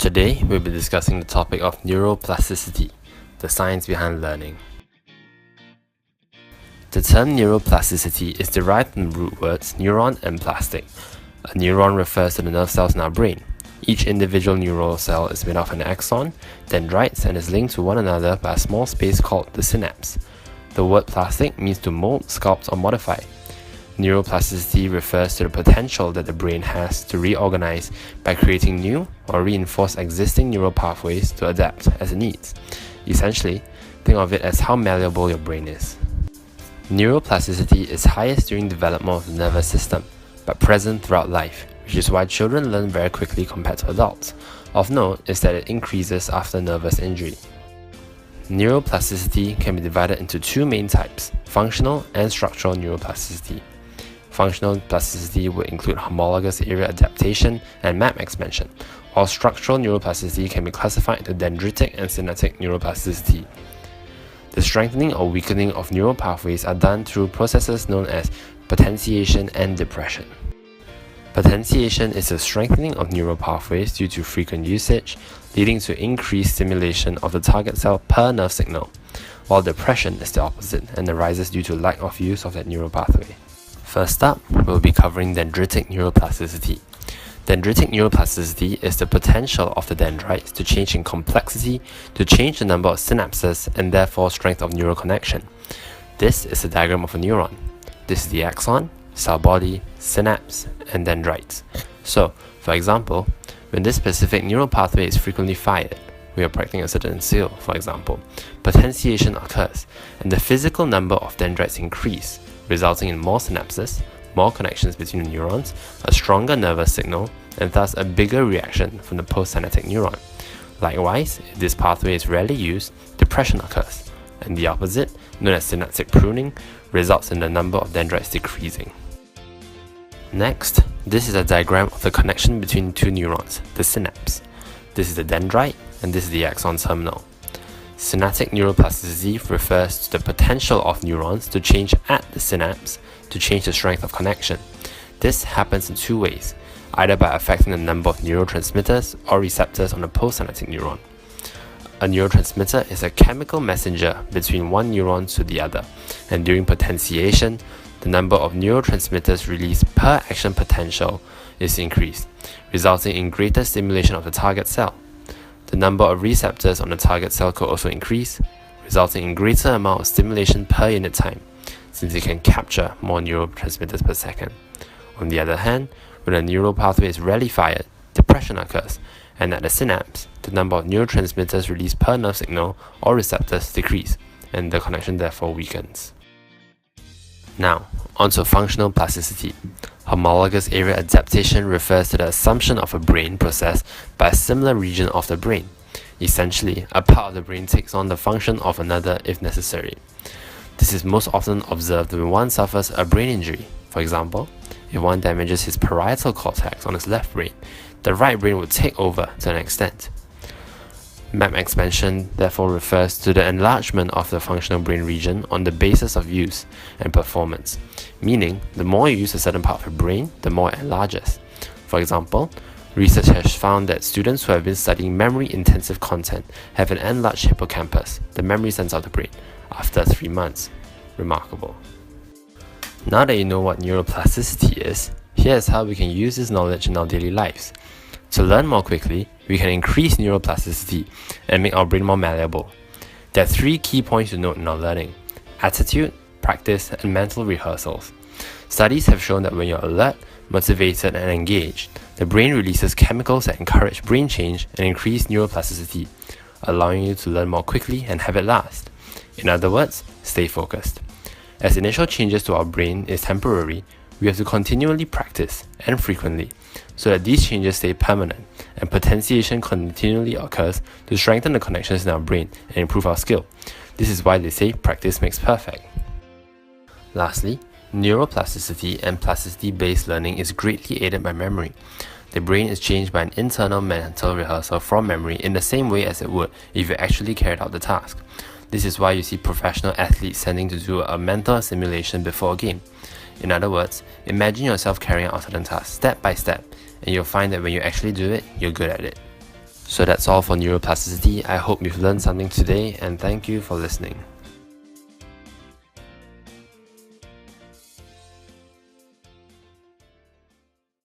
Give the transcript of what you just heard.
Today, we'll be discussing the topic of neuroplasticity, the science behind learning. The term neuroplasticity is derived from the root words neuron and plastic. A neuron refers to the nerve cells in our brain. Each individual neural cell is made of an axon, dendrites, and is linked to one another by a small space called the synapse. The word plastic means to mold, sculpt, or modify. Neuroplasticity refers to the potential that the brain has to reorganize by creating new or reinforce existing neural pathways to adapt as it needs. Essentially, think of it as how malleable your brain is. Neuroplasticity is highest during development of the nervous system, but present throughout life, which is why children learn very quickly compared to adults. Of note is that it increases after nervous injury. Neuroplasticity can be divided into two main types, functional and structural neuroplasticity. Functional plasticity would include homologous area adaptation and map expansion, while structural neuroplasticity can be classified into dendritic and synaptic neuroplasticity. The strengthening or weakening of neural pathways are done through processes known as potentiation and depression. Potentiation is the strengthening of neural pathways due to frequent usage, leading to increased stimulation of the target cell per nerve signal, while depression is the opposite and arises due to lack of use of that neural pathway. First up, we'll be covering dendritic neuroplasticity. Dendritic neuroplasticity is the potential of the dendrites to change in complexity, to change the number of synapses and therefore strength of neural connection. This is a diagram of a neuron. This is the axon, cell body, synapse, and dendrites. So, for example, when this specific neural pathway is frequently fired, we are practicing a certain skill, for example, potentiation occurs, and the physical number of dendrites increase, resulting in more synapses, more connections between the neurons, a stronger nervous signal, and thus a bigger reaction from the postsynaptic neuron. Likewise, if this pathway is rarely used, depression occurs, and the opposite, known as synaptic pruning, results in the number of dendrites decreasing. Next, this is a diagram of the connection between two neurons, the synapse. This is the dendrite, and this is the axon terminal. Synaptic neuroplasticity refers to the potential of neurons to change at the synapse to change the strength of connection. This happens in two ways, either by affecting the number of neurotransmitters or receptors on the postsynaptic neuron. A neurotransmitter is a chemical messenger between one neuron to the other, and during potentiation, the number of neurotransmitters released per action potential is increased, resulting in greater stimulation of the target cell. The number of receptors on the target cell could also increase, resulting in greater amount of stimulation per unit time, since it can capture more neurotransmitters per second. On the other hand, when a neural pathway is rarely fired, depression occurs, and at the synapse, the number of neurotransmitters released per nerve signal or receptors decrease, and the connection therefore weakens. Now, onto functional plasticity. Homologous area adaptation refers to the assumption of a brain process by a similar region of the brain. Essentially, a part of the brain takes on the function of another if necessary. This is most often observed when one suffers a brain injury. For example, if one damages his parietal cortex on his left brain, the right brain will take over to an extent. Map expansion therefore refers to the enlargement of the functional brain region on the basis of use and performance, meaning the more you use a certain part of your brain, the more it enlarges. For example, research has found that students who have been studying memory-intensive content have an enlarged hippocampus, the memory center of the brain, after 3 months. Remarkable. Now that you know what neuroplasticity is, here's how we can use this knowledge in our daily lives. To learn more quickly, we can increase neuroplasticity and make our brain more malleable. There are 3 key points to note in our learning: attitude, practice, and mental rehearsals. Studies have shown that when you're alert, motivated, and engaged, the brain releases chemicals that encourage brain change and increase neuroplasticity, allowing you to learn more quickly and have it last. In other words, stay focused. As initial changes to our brain is temporary, we have to continually practice, and frequently, so that these changes stay permanent, and potentiation continually occurs to strengthen the connections in our brain and improve our skill. This is why they say practice makes perfect. Lastly, neuroplasticity and plasticity-based learning is greatly aided by memory. The brain is changed by an internal mental rehearsal from memory in the same way as it would if you actually carried out the task. This is why you see professional athletes tending to do a mental simulation before a game. In other words, imagine yourself carrying out a certain task step by step, and you'll find that when you actually do it, you're good at it. So that's all for neuroplasticity. I hope you've learned something today, and thank you for listening.